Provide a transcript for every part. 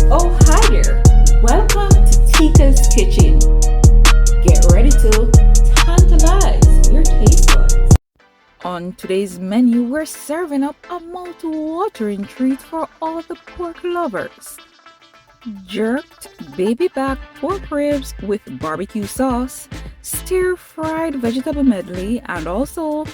Oh, hi there. Welcome to Teika's Kitchen. Get ready to tantalize your taste buds. On today's menu, we're serving up a mouth-watering treat for all the pork lovers. Jerked baby back pork ribs with barbecue sauce, stir-fried vegetable medley, and also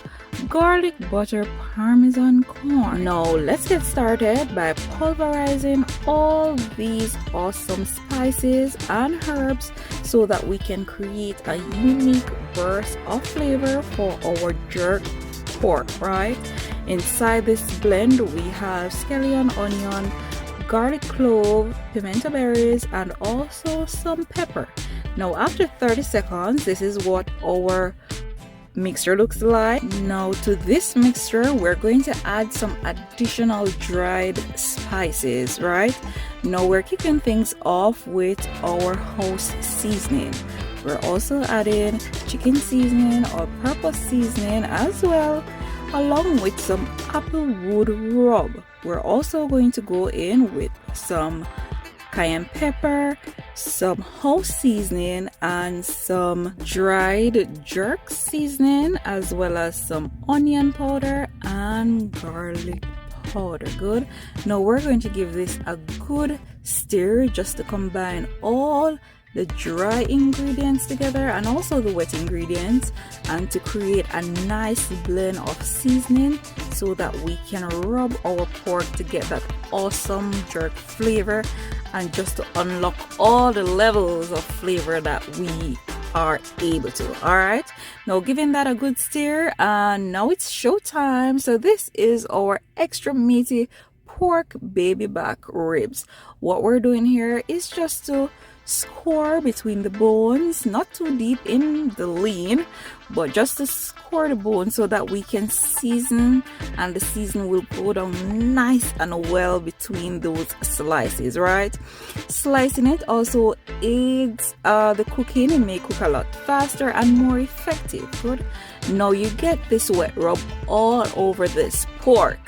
garlic butter parmesan corn. Now let's get started by pulverizing all these awesome spices and herbs so that we can create a unique burst of flavor for our jerk pork, right? Inside this blend we have scallion onion, garlic clove, pimento berries, and also some pepper. Now after 30 seconds, this is what our mixture looks like. Now to this mixture we're going to add some additional dried spices, right? Now we're kicking things off with our house seasoning. We're also adding chicken seasoning or purple seasoning as well, along with some applewood rub. We're also going to go in with some cayenne pepper, some house seasoning, and some dried jerk seasoning, as well as some onion powder and garlic powder. Good. Now we're going to give this a good stir just to combine all the dry ingredients together and also the wet ingredients, and to create a nice blend of seasoning so that we can rub our pork to get that awesome jerk flavor and just to unlock all the levels of flavor that we are able to. All right, now giving that a good stir, and now it's showtime. So this is our extra meaty pork baby back ribs. What we're doing here is just to score between the bones, not too deep in the lean, but just to score the bones so that we can season, and the season will go down nice and well between those slices, right? Slicing it also aids the cooking. It may cook a lot faster and more effective. Good. Now you get this wet rub all over this pork,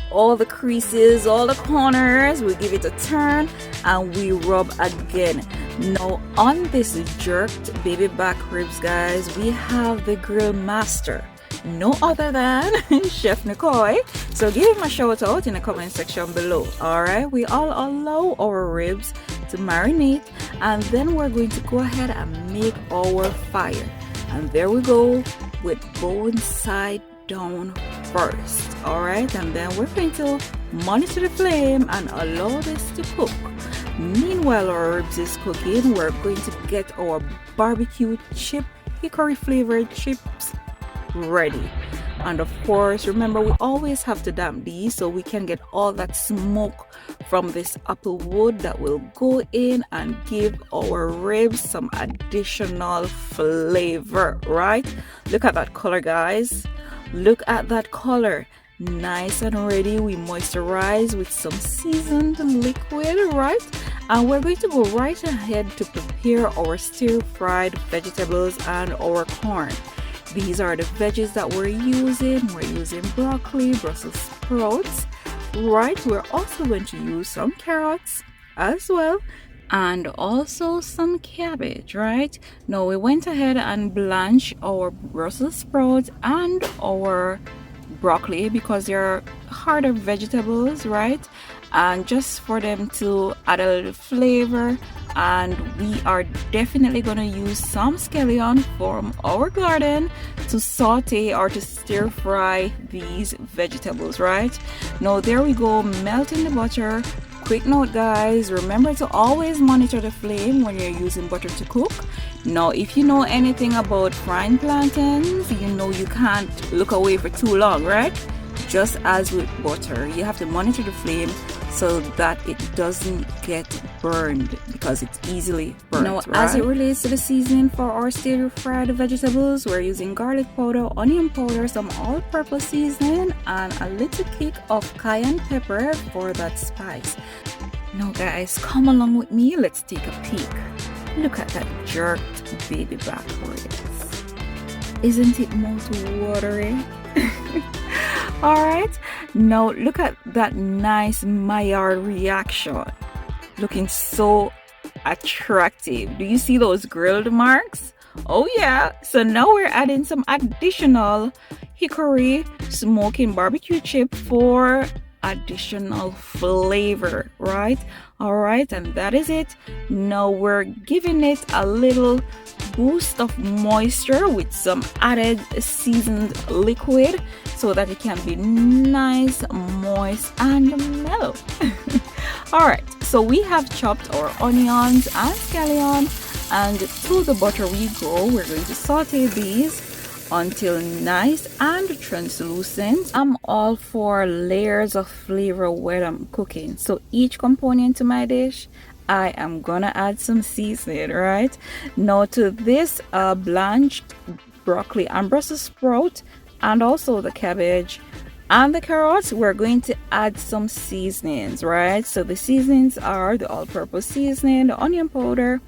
all the creases, all the corners. We give it a turn and we rub again. Now on this jerked baby back ribs, guys, we have the grill master, no other than Chef Nicole. So give him a shout out in the comment section below. All right, we all allow our ribs to marinate, and then we're going to go ahead and make our fire. And there we go, with bone side down first. All right, and then we're going to monitor the flame and allow this to cook. Meanwhile our ribs is cooking, we're going to get our barbecue chip, hickory flavored chips ready. And of course, remember, we always have to damp these so we can get all that smoke from this apple wood that will go in and give our ribs some additional flavor, right? Look at that color, guys. Look at that color. Nice and ready. We moisturize with some seasoned liquid, right? And we're going to go right ahead to prepare our stir-fried vegetables and our corn. These are the veggies that we're using. We're using broccoli, Brussels sprouts, right? We're also going to use some carrots as well, and also some cabbage, right? Now we went ahead and blanched our Brussels sprouts and our broccoli because they're harder vegetables, right? And just for them to add a little flavor. And we are definitely going to use some scallion from our garden to saute or to stir fry these vegetables, right? Now there we go, melting the butter. Quick note, guys, remember to always monitor the flame when you're using butter to cook. Now if you know anything about frying plantains, you know you can't look away for too long, right? Just as with butter, you have to monitor the flame so that it doesn't get burned, because it's easily burnt. Now, right? As it relates to the seasoning for our stir-fried vegetables, we're using garlic powder, onion powder, some all-purpose seasoning, and a little kick of cayenne pepper for that spice. Now, guys, come along with me. Let's take a peek. Look at that jerked baby back ribs. Isn't it mouth-watering? All right, now look at that nice Maillard reaction. looking so attractive. Do you see those grilled marks? Oh yeah. So now we're adding some additional hickory smoking barbecue chip for additional flavor, right? All right, and that is it. Now we're giving it a little boost of moisture with some added seasoned liquid so that it can be nice, moist, and mellow. All right, so we have chopped our onions and scallion, and to the butter we go. We're going to saute these until nice and translucent. I'm all for layers of flavor when I'm cooking, so each component to my dish I am gonna add some seasoning. Right now to this blanched broccoli and Brussels sprout, and also the cabbage and the carrots, we're going to add some seasonings. Right, so the seasonings are the all-purpose seasoning, the onion powder,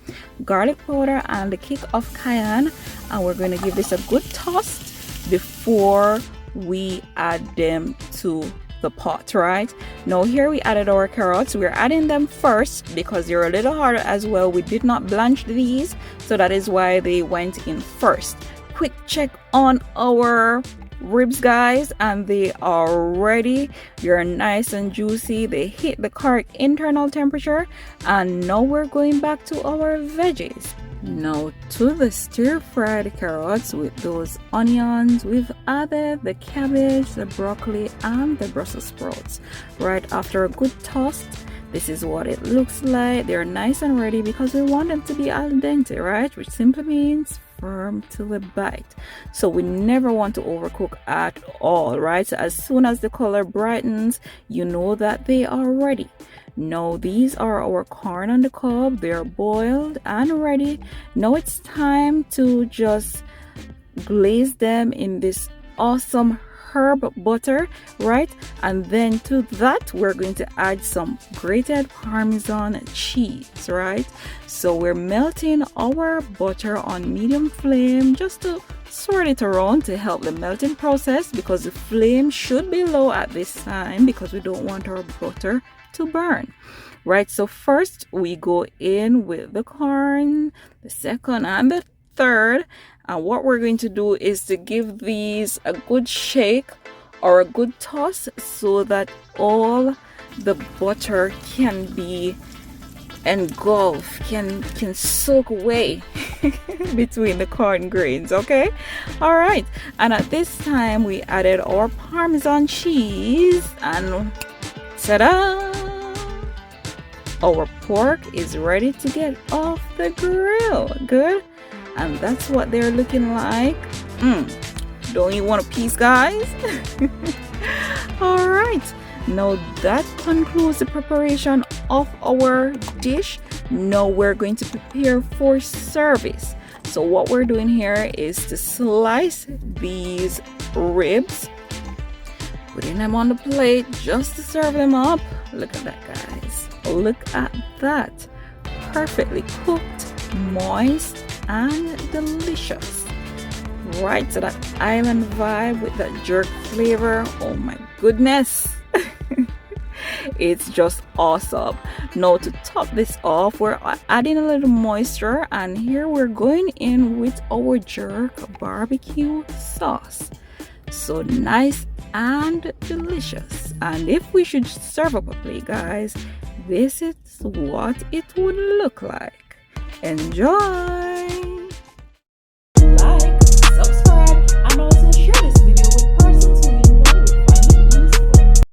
garlic powder, and the kick of cayenne, and we're going to give this a good toss before we add them to the pot. Right now here we added our carrots. We're adding them first because they're a little harder as well. We did not blanch these, so that is why they went in first. Quick check on our ribs, guys, and they are ready. They're nice and juicy. They hit the correct internal temperature, and now we're going back to our veggies. Now to the stir-fried carrots with those onions, we've added the cabbage, the broccoli, and the Brussels sprouts. Right after a good toss, this is what it looks like. They're nice and ready because we want them to be al dente, right, which simply means firm to the bite. So we never want to overcook at all, right? So as soon as the color brightens, you know that they are ready. Now these are our corn on the cob. They're boiled and ready. Now it's time to just glaze them in this awesome herb butter, right? And then to that we're going to add some grated Parmesan cheese, right? So we're melting our butter on medium flame just to swirl it around to help the melting process, because the flame should be low at this time because we don't want our butter to burn. Right, so first we go in with the corn, the second and the third, and what we're going to do is to give these a good shake or a good toss so that all the butter can be engulfed, can soak away between the corn grains. Okay, all right, and at this time we added our Parmesan cheese, and ta-da! Our pork is ready to get off the grill. Good. And that's what they're looking like. Don't you want a piece, guys? All right. Now that concludes the preparation of our dish. Now we're going to prepare for service. So what we're doing here is to slice these ribs, putting them on the plate just to serve them up. Look at that, guys. Look at that. Perfectly cooked, moist, and delicious. Right, so that island vibe with that jerk flavor. Oh my goodness. It's just awesome. Now to top this off, we're adding a little moisture, and here we're going in with our jerk barbecue sauce. So nice and delicious. And if we should serve up a plate, guys, this is what it would look like. Enjoy!